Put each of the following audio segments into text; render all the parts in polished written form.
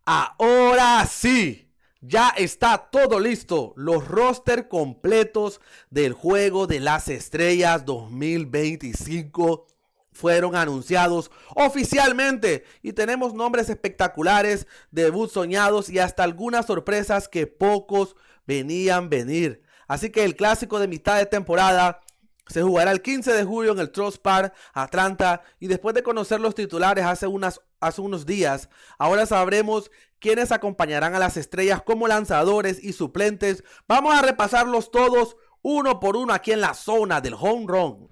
Ahora sí, ya está todo listo. Los roster completos del Juego de las Estrellas 2025 fueron anunciados oficialmente y tenemos nombres espectaculares, debuts soñados y hasta algunas sorpresas que pocos venían venir. Así que el clásico de mitad de temporada se jugará el 15 de julio en el Trust Park, Atlanta, y después de conocer los titulares hace unos días, ahora sabremos quiénes acompañarán a las estrellas como lanzadores y suplentes. Vamos a repasarlos todos uno por uno aquí en la zona del home run.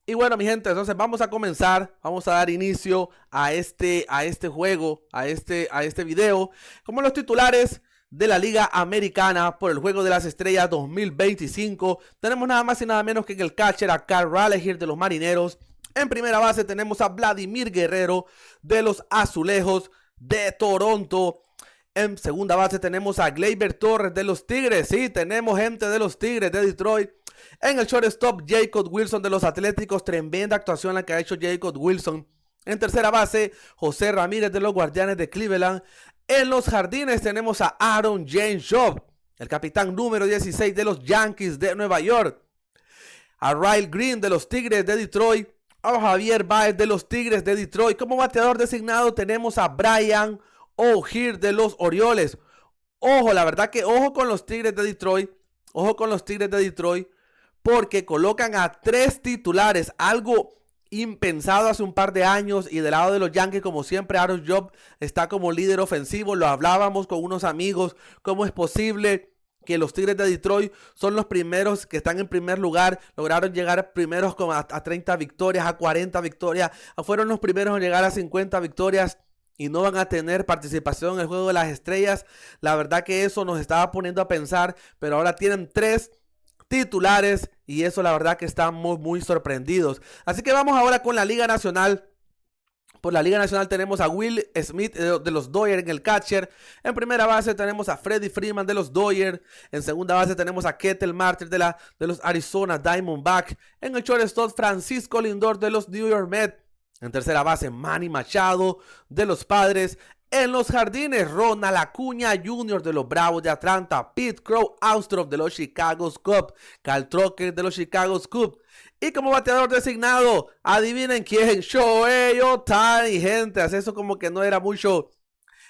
Y bueno, mi gente, entonces vamos a comenzar, vamos a dar inicio a este juego, a este video. Como los titulares de la Liga Americana por el Juego de las Estrellas 2025, tenemos nada más y nada menos que en el catcher a Carl Raleigh de los Marineros. En primera base tenemos a Vladimir Guerrero de los Azulejos de Toronto. En segunda base tenemos a Gleyber Torres de los Tigres. Sí, tenemos gente de los Tigres de Detroit. En el shortstop, Jacob Wilson de los Atléticos. Tremenda actuación la que ha hecho Jacob Wilson. En tercera base, José Ramírez de los Guardianes de Cleveland. En los jardines tenemos a Aaron James Job, el capitán número 16 de los Yankees de Nueva York. A Riley Green de los Tigres de Detroit. A Javier Baez de los Tigres de Detroit. Como bateador designado tenemos a Brian O'Hearn de los Orioles. Ojo, la verdad que ojo con los Tigres de Detroit. Ojo con los Tigres de Detroit. Porque colocan a 3 titulares. Algo impensado hace un par de años. Y del lado de los Yankees, como siempre, Aaron Job está como líder ofensivo. Lo hablábamos con unos amigos. ¿Cómo es posible que los Tigres de Detroit son los primeros que están en primer lugar? Lograron llegar primeros como a 30 victorias, a 40 victorias. Fueron los primeros en llegar a 50 victorias. Y no van a tener participación en el Juego de las Estrellas. La verdad que eso nos estaba poniendo a pensar. Pero ahora tienen 3 titulares. Y eso la verdad que estamos muy sorprendidos. Así que vamos ahora con la Liga Nacional. Por la Liga Nacional tenemos a Will Smith de los Dodgers en el catcher. En primera base tenemos a Freddie Freeman de los Dodgers. En segunda base tenemos a Ketel Marte de los Arizona Diamondbacks. En el shortstop, Francisco Lindor de los New York Mets. En tercera base, Manny Machado de los Padres. En los jardines, Ronald Acuña Jr. de los Bravos de Atlanta. Pete Crow Austrov de los Chicago Cubs. Carl Tucker de los Chicago Cubs. Y como bateador designado, adivinen quién, Shohei Ohtani, gente. Eso como que no era mucho.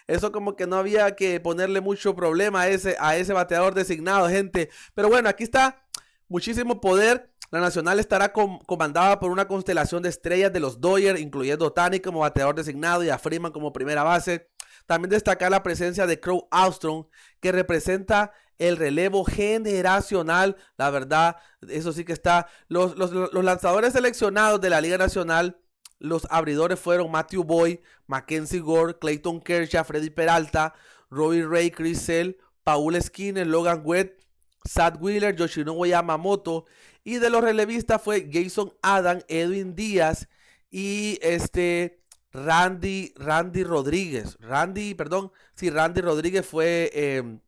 Eso como que no había que ponerle mucho problema a ese bateador designado, gente. Pero bueno, aquí está muchísimo poder. La Nacional estará comandada por una constelación de estrellas de los Dodgers, incluyendo a Ohtani como bateador designado y a Freeman como primera base. También destacar la presencia de Crow Armstrong, que representa el relevo generacional. La verdad, eso sí que está. Los lanzadores seleccionados de la Liga Nacional, los abridores fueron Matthew Boyd, Mackenzie Gore, Clayton Kershaw, Freddy Peralta, Robbie Ray, Chris Sale, Paul Skinner, Logan Webb, Zach Wheeler, Yoshinobu Yamamoto. Y de los relevistas fue Jason Adam, Edwin Díaz y Randy Rodríguez. Randy Rodríguez fue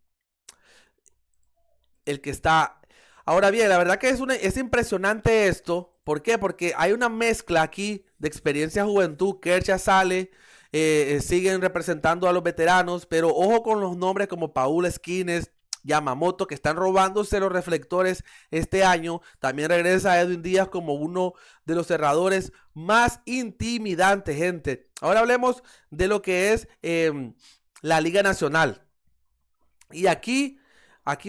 el que está. Ahora bien, la verdad que es impresionante esto. ¿Por qué? Porque hay una mezcla aquí de experiencia juventud. Kershaw sale, siguen representando a los veteranos, pero ojo con los nombres como Paul Skinner, Yamamoto, que están robándose los reflectores este año. También regresa Edwin Díaz como uno de los cerradores más intimidantes, gente. Ahora hablemos de lo que es la Liga Nacional. Y aquí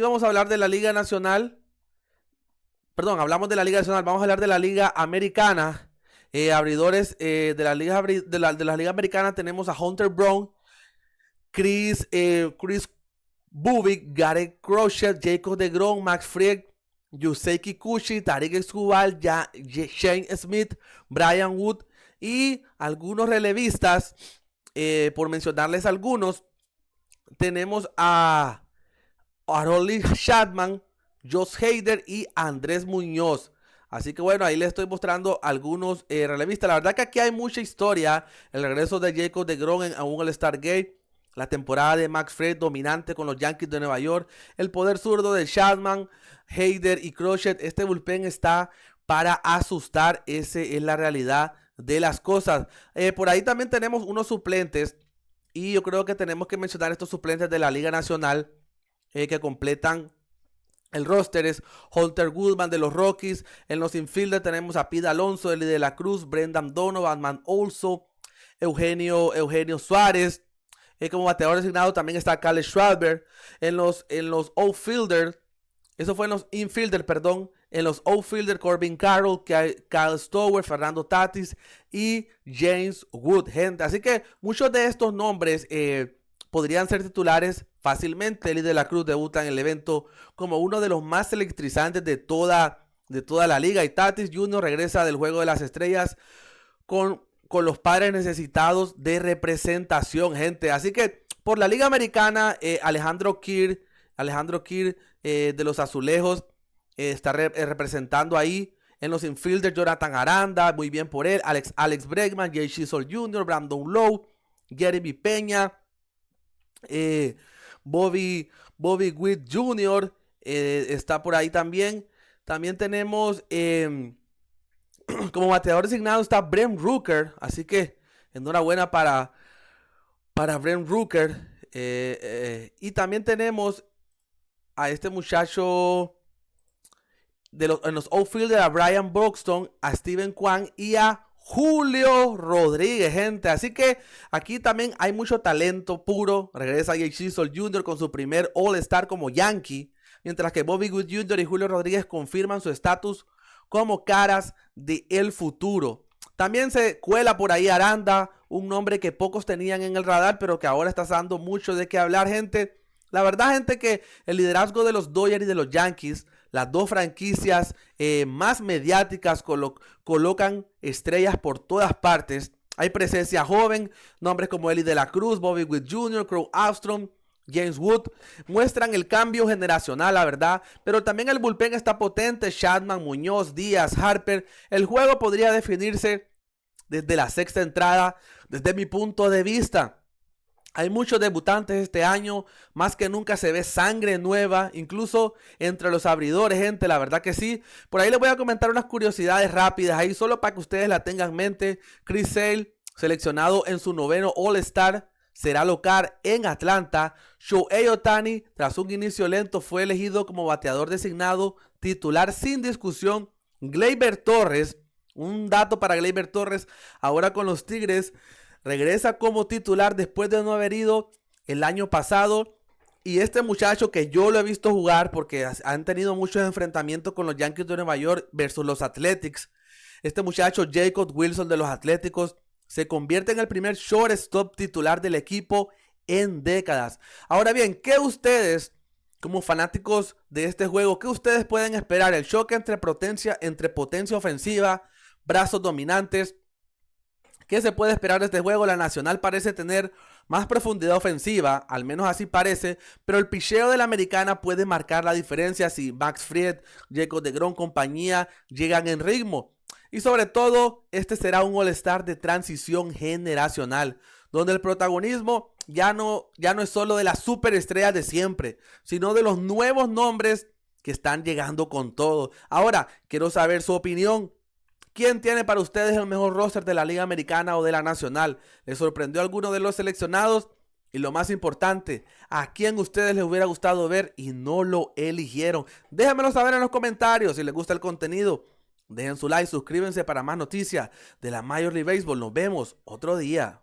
vamos a hablar de la Liga Nacional. Perdón, hablamos de la Liga Nacional. Vamos a hablar de la Liga Americana. Abridores de la Liga Americana tenemos a Hunter Brown, Chris Bubik, Garrett Crochet, Jacob deGrom, Max Fried, Yusei Kikuchi, Tarik Escobar, Shane Smith, Brian Wood y algunos relevistas. Por mencionarles algunos, tenemos a Aroldis Chapman, Josh Hader y Andrés Muñoz. Así que bueno, ahí les estoy mostrando algunos relevistas. La verdad que aquí hay mucha historia. El regreso de Jacob deGrom a un All-Star Game. La temporada de Max Fried dominante con los Yankees de Nueva York. El poder zurdo de Chapman, Hader y Crochet. Este bullpen está para asustar. Esa es la realidad de las cosas. Por ahí también tenemos unos suplentes. Y yo creo que tenemos que mencionar estos suplentes de la Liga Nacional que completan el roster. Es Hunter Goodman de los Rockies. En los infielders tenemos a Pete Alonso, Eli de la Cruz, Brendan Donovan, Matt Olson, Eugenio Suárez. Como bateador designado también está Kyle Schwarber. En los outfielders, eso fue en los infielders, perdón. En los outfielders, Corbin Carroll, Kyle Stowers, Fernando Tatis y James Wood, gente. Así que muchos de estos nombres podrían ser titulares fácilmente. Eli de la Cruz debuta en el evento como uno de los más electrizantes de toda la liga. Y Tatis Jr. regresa del Juego de las Estrellas con los Padres necesitados de representación, gente. Así que por la Liga Americana, Alejandro Kirk de los Azulejos está representando ahí. En los infielders, Jonathan Aranda, muy bien por él. Alex Bregman, Jay Chisholm Jr., Brandon Lowe, Jeremy Peña, Bobby Witt Jr. Está por ahí también. También tenemos como bateador designado está Brent Rooker. Así que enhorabuena para Brent Rooker. Y también tenemos a este muchacho en los outfielders, a Brian Buxton, a Steven Kwan y a Julio Rodríguez, gente. Así que aquí también hay mucho talento puro. Regresa Jay Chisholm Jr. con su primer All-Star como Yankee, mientras que Bobby Witt Jr. y Julio Rodríguez confirman su estatus como caras del futuro. También se cuela por ahí Aranda, un nombre que pocos tenían en el radar, pero que ahora está dando mucho de qué hablar, gente. La verdad, gente, que el liderazgo de los Dodgers y de los Yankees, las dos franquicias más mediáticas, colocan estrellas por todas partes. Hay presencia joven, nombres como Eli de la Cruz, Bobby Witt Jr., Crow Armstrong, James Wood, muestran el cambio generacional, la verdad. Pero también el bullpen está potente. Chapman, Muñoz, Díaz, Harper. El juego podría definirse desde la sexta entrada, desde mi punto de vista. Hay muchos debutantes este año, más que nunca se ve sangre nueva, incluso entre los abridores, gente, la verdad que sí. Por ahí les voy a comentar unas curiosidades rápidas, ahí solo para que ustedes la tengan en mente. Chris Sale, seleccionado en su 9º All-Star, será local en Atlanta. Shohei Ohtani, tras un inicio lento, fue elegido como bateador designado titular sin discusión. Gleyber Torres, un dato para Gleyber Torres, ahora con los Tigres, regresa como titular después de no haber ido el año pasado. Y este muchacho, que yo lo he visto jugar porque han tenido muchos enfrentamientos con los Yankees de Nueva York versus los Athletics. Este muchacho, Jacob Wilson de los Atléticos, se convierte en el primer shortstop titular del equipo en décadas. Ahora bien, ¿qué ustedes, como fanáticos de este juego, qué ustedes pueden esperar? El choque entre potencia ofensiva, brazos dominantes. ¿Qué se puede esperar de este juego? La Nacional parece tener más profundidad ofensiva, al menos así parece, pero el picheo de la Americana puede marcar la diferencia si Max Fried, Jacob deGrom, compañía llegan en ritmo. Y sobre todo, este será un All-Star de transición generacional, donde el protagonismo ya no es solo de las superestrellas de siempre, sino de los nuevos nombres que están llegando con todo. Ahora, quiero saber su opinión. ¿Quién tiene para ustedes el mejor roster de la Liga Americana o de la Nacional? ¿Les sorprendió alguno de los seleccionados? Y lo más importante, ¿a quién ustedes les hubiera gustado ver y no lo eligieron? Déjenmelo saber en los comentarios. Si les gusta el contenido, dejen su like, suscríbanse para más noticias de la Major League Baseball. Nos vemos otro día.